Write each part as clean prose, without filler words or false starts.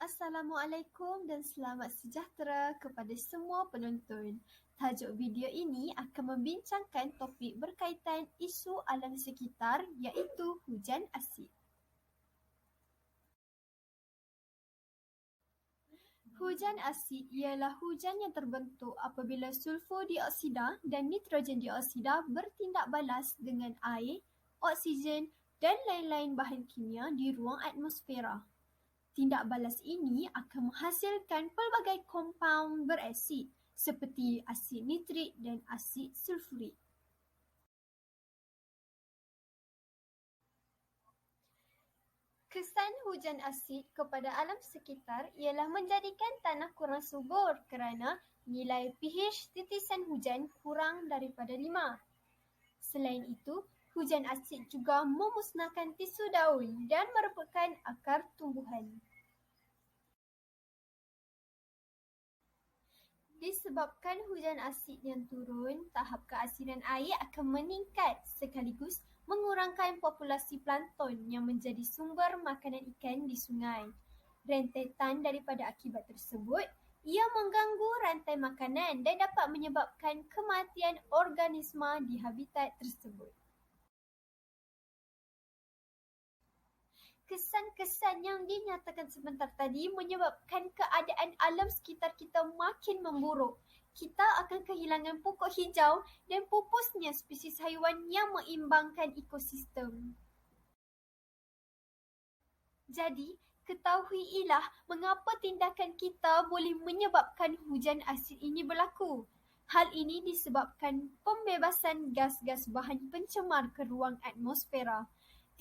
Assalamualaikum dan selamat sejahtera kepada semua penonton. Tajuk video ini akan membincangkan topik berkaitan isu alam sekitar iaitu hujan asid. Hujan asid ialah hujan yang terbentuk apabila sulfur dioksida dan nitrogen dioksida bertindak balas dengan air, oksigen dan lain-lain bahan kimia di ruang atmosfera. Tindak balas ini akan menghasilkan pelbagai kompaun berasid seperti asid nitrik dan asid sulfurik. Kesan hujan asid kepada alam sekitar ialah menjadikan tanah kurang subur kerana nilai pH titisan hujan kurang daripada 5. Selain itu, hujan asid juga memusnahkan tisu daun dan merebutkan akar tumbuhan. Disebabkan hujan asid yang turun, tahap keasidan air akan meningkat sekaligus mengurangkan populasi plankton yang menjadi sumber makanan ikan di sungai. Rentetan daripada akibat tersebut, ia mengganggu rantai makanan dan dapat menyebabkan kematian organisma di habitat tersebut. Kesan-kesan yang dinyatakan sebentar tadi menyebabkan keadaan alam sekitar kita makin memburuk. Kita akan kehilangan pokok hijau dan pupusnya spesies haiwan yang mengimbangkan ekosistem. Jadi, ketahuilah mengapa tindakan kita boleh menyebabkan hujan asid ini berlaku. Hal ini disebabkan pembebasan gas-gas bahan pencemar ke ruang atmosfera.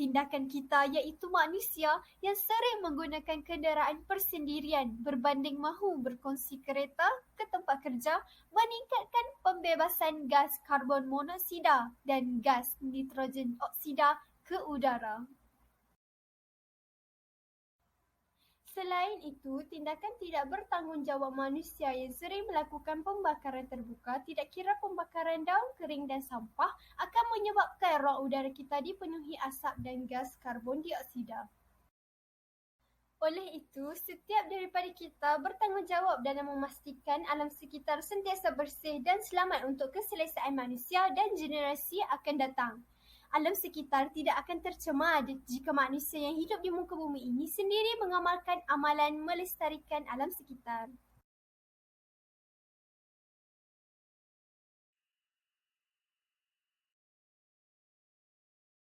Tindakan kita iaitu manusia yang sering menggunakan kenderaan persendirian berbanding mahu berkongsi kereta ke tempat kerja meningkatkan pembebasan gas karbon monoksida dan gas nitrogen oksida ke udara. Selain itu, tindakan tidak bertanggungjawab manusia yang sering melakukan pembakaran terbuka, tidak kira pembakaran daun kering dan sampah, akan menyebabkan ruang udara kita dipenuhi asap dan gas karbon dioksida. Oleh itu, setiap daripada kita bertanggungjawab dalam memastikan alam sekitar sentiasa bersih dan selamat untuk keselesaan manusia dan generasi akan datang. Alam sekitar tidak akan tercemar jika manusia yang hidup di muka bumi ini sendiri mengamalkan amalan melestarikan alam sekitar.